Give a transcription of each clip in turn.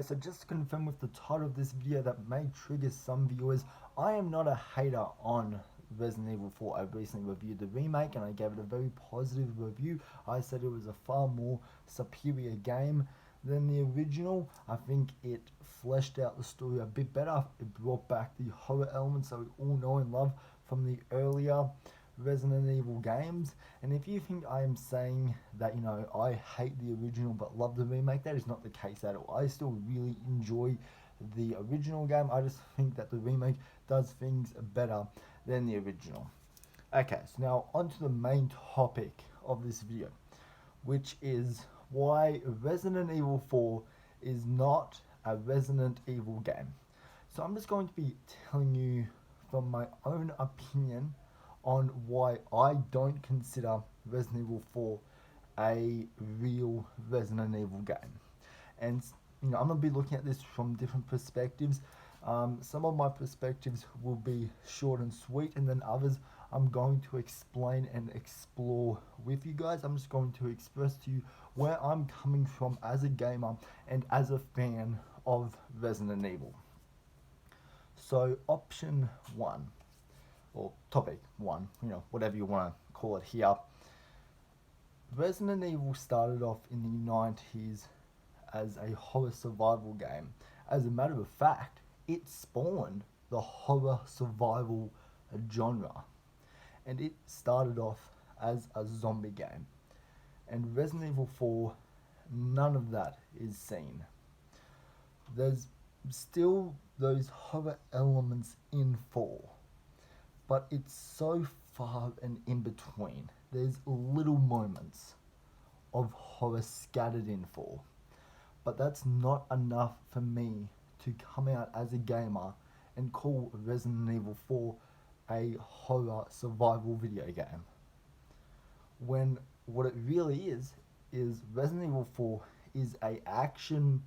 So just to confirm with the title of this video that may trigger some viewers, I am not a hater on Resident Evil 4. I recently reviewed the remake and I gave it a very positive review. I said it was a far more superior game than the original. I think it fleshed out the story a bit better. It brought back the horror elements that we all know and love from the earlier Resident Evil games. And if you think I am saying that, I hate the original but love the remake, that is not the case at all. I still really enjoy the original game. I just think that the remake does things better than the original. Okay, so now on to the main topic of this video, which is why Resident Evil 4 is not a Resident Evil game. So I'm just going to be telling you from my own opinion on why I don't consider Resident Evil 4 a real Resident Evil game. And I'm going to be looking at this from different perspectives. Some of my perspectives will be short and sweet, and then others I'm going to explain and explore with you guys. I'm just going to express to you where I'm coming from as a gamer and as a fan of Resident Evil. So option 1, or topic 1, whatever you want to call it here. Resident Evil started off in the 90s as a horror survival game. As a matter of fact, it spawned the horror survival genre. And it started off as a zombie game. And Resident Evil 4, none of that is seen. There's still those horror elements in 4, but it's so far and in between. There's little moments of horror scattered in 4, but that's not enough for me to come out as a gamer and call Resident Evil 4 a horror survival video game. When what it really is Resident Evil 4 is a action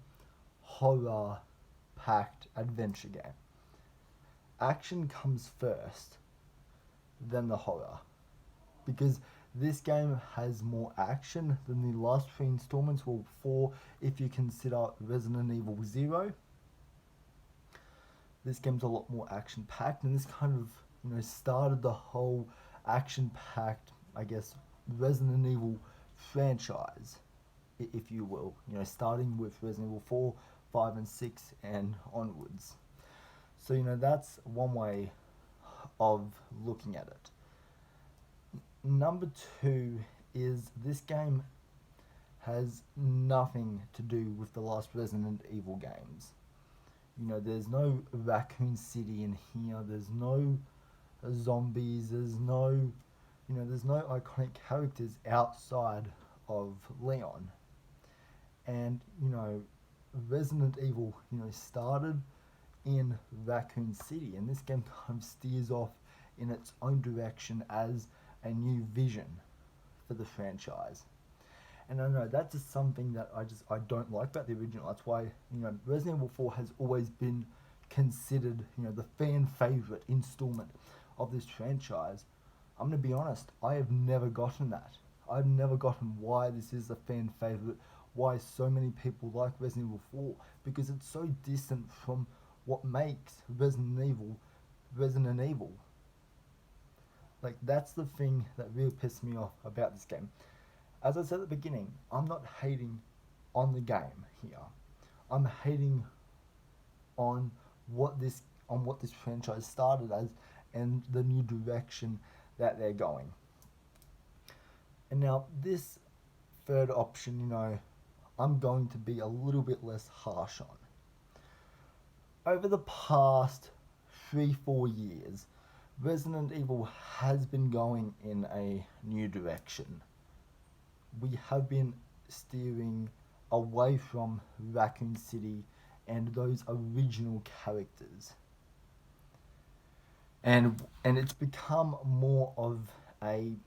horror packed adventure game. Action comes first, than the horror, because this game has more action than the last 3 installments, well 4 if you consider Resident Evil 0. This game's a lot more action packed, and this kind of started the whole action packed, I guess, Resident Evil franchise, if you will, starting with Resident Evil 4, 5 and 6 and onwards. So that's one way of looking at it. Number 2 is this game has nothing to do with the last Resident Evil games. There's no Raccoon City in here, there's no zombies, there's no iconic characters outside of Leon. And Resident Evil started in Raccoon City, and this game kind of steers off in its own direction as a new vision for the franchise. And I know that's just something that I don't like about the original. That's why Resident Evil 4 has always been considered the fan favorite installment of this franchise. I'm going to be honest, I have never gotten that. I've never gotten why this is a fan favorite, why so many people like Resident Evil 4, because it's so distant from what makes Resident Evil. Like, that's the thing that really pissed me off about this game. As I said at the beginning, I'm not hating on the game here. I'm hating on what this franchise started as and the new direction that they're going. And now this third option, I'm going to be a little bit less harsh on. Over the past 3-4 years, Resident Evil has been going in a new direction. We have been steering away from Raccoon City and those original characters. And it's become more of an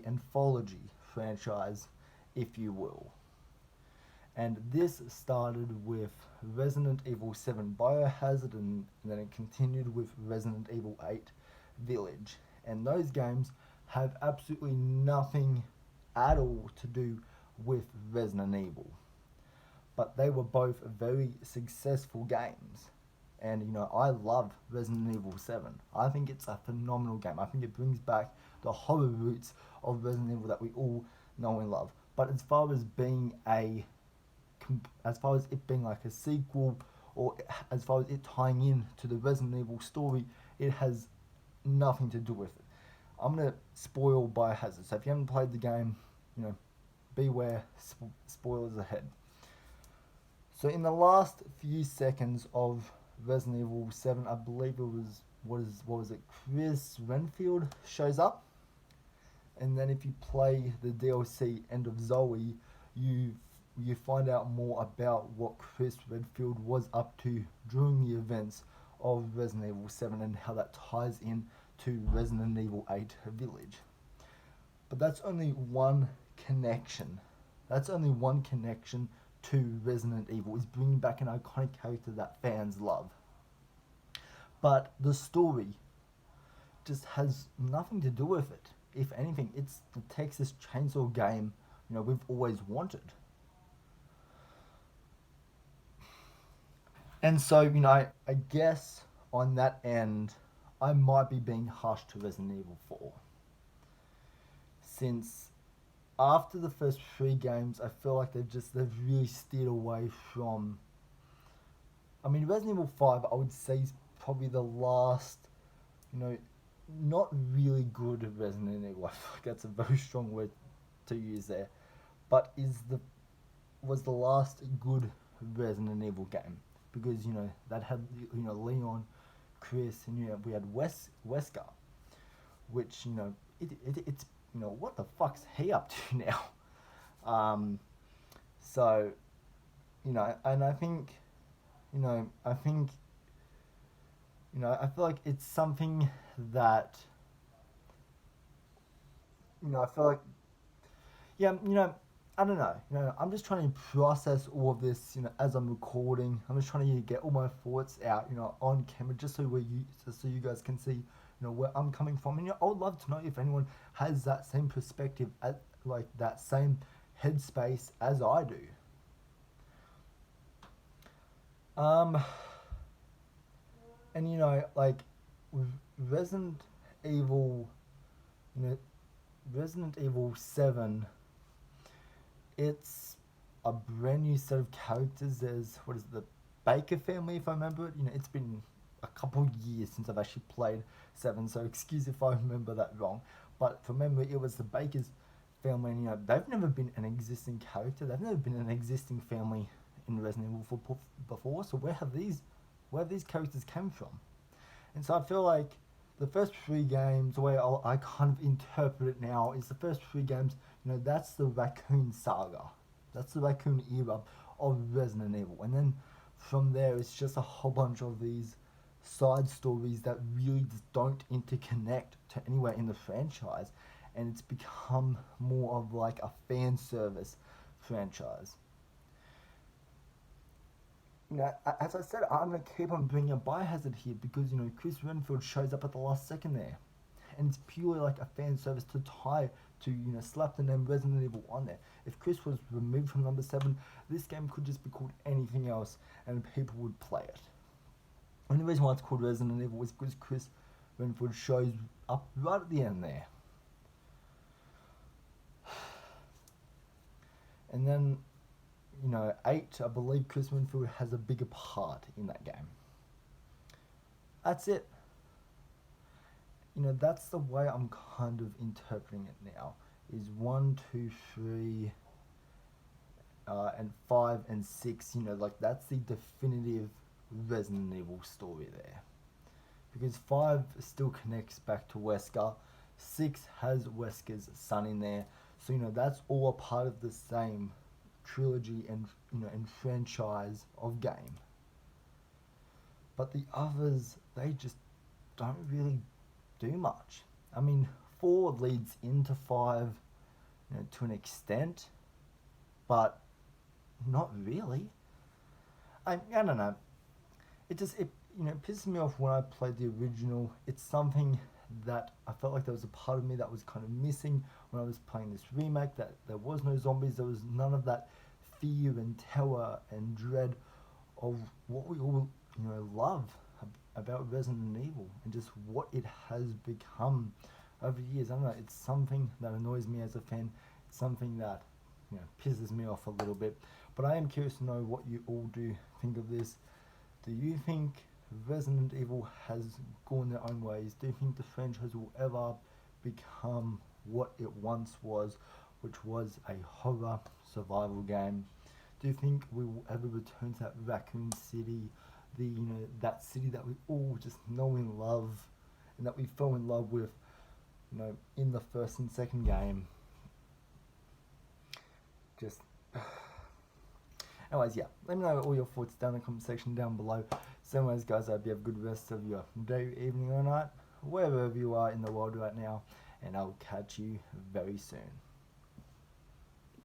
anthology franchise, if you will. And this started with Resident Evil 7 Biohazard, and then it continued with Resident Evil 8 Village. And those games have absolutely nothing at all to do with Resident Evil. but they were both very successful games. And I love Resident Evil 7. I think it's a phenomenal game. I think it brings back the horror roots of Resident Evil that we all know and love. But as far as it being like a sequel, or as far as it tying in to the Resident Evil story, it has nothing to do with it. I'm gonna spoil Biohazard. So if you haven't played the game, beware, spoilers ahead. So in the last few seconds of Resident Evil 7, I believe it was what was it? Chris Renfield shows up, and then if you play the DLC End of Zoe, you you find out more about what Chris Redfield was up to during the events of Resident Evil 7 and how that ties in to Resident Evil 8 Village. But that's only one connection. That's only one connection to Resident Evil, is bringing back an iconic character that fans love. But the story just has nothing to do with it. If anything, it's the Texas Chainsaw game, we've always wanted. And so, I guess on that end, I might be being harsh to Resident Evil 4. Since after the first three games, I feel like they've really steered away from. I mean, Resident Evil 5, I would say, is probably the last, you know, not really good Resident Evil. I feel like that's a very strong word to use there, but was the last good Resident Evil game, because that had Leon, Chris, and we had Wesker, which it's what the fuck's he up to now? So and I feel like it's something that I feel like, yeah, I don't know. I'm just trying to process all of this, as I'm recording. I'm just trying to get all my thoughts out, on camera, just so you guys can see, where I'm coming from. And I would love to know if anyone has that same perspective, at like that same headspace as I do. Um, and like with Evil, you know, Resident Evil 7, it's a brand new set of characters. There's, what is it, the Baker family, if I remember it. It's been a couple years since I've actually played 7, so excuse if I remember that wrong. But from memory, it was the Baker's family, and they've never been an existing character. They've never been an existing family in Resident Evil 4 before. So where have these characters come from? And so I feel like the first three games, the way I kind of interpret it now, is the first three games, that's the Raccoon saga. That's the Raccoon era of Resident Evil. And then from there, it's just a whole bunch of these side stories that really just don't interconnect to anywhere in the franchise. And it's become more of like a fan service franchise. As I said, I'm going to keep on bringing up Biohazard here because, Chris Renfield shows up at the last second there. And it's purely like a fan service to tie to, slap the name Resident Evil on there. If Chris was removed from number 7, this game could just be called anything else and people would play it. And the reason why it's called Resident Evil is because Chris Renfield shows up right at the end there. And then 8, I believe Chris Renfield has a bigger part in that game. That's it. That's the way I'm kind of interpreting it now. Is 1, 2, 3, and 5 and 6. Like that's the definitive Resident Evil story there. Because 5 still connects back to Wesker. 6 has Wesker's son in there. So that's all a part of the same trilogy and and franchise of game. But the others, they just don't really do much. I mean, 4 leads into 5, to an extent, but not really. I don't know. It pisses me off when I played the original. It's something that I felt like there was a part of me that was kind of missing when I was playing this remake, that there was no zombies, there was none of that fear and terror and dread of what we all love about Resident Evil and just what it has become over the years. I don't know, it's something that annoys me as a fan. It's something that pisses me off a little bit. But I am curious to know what you all do think of this. Do you think Resident Evil has gone their own ways? Do you think the franchise will ever become what it once was, which was a horror survival game? Do you think we will ever return to that Raccoon City, that city that we all just know and love, and that we fell in love with, in the first and second game? Just anyways, yeah, let me know all your thoughts down in the comment section down below. So anyways, guys, I hope you have a good rest of your day, evening, or night, wherever you are in the world right now, and I'll catch you very soon.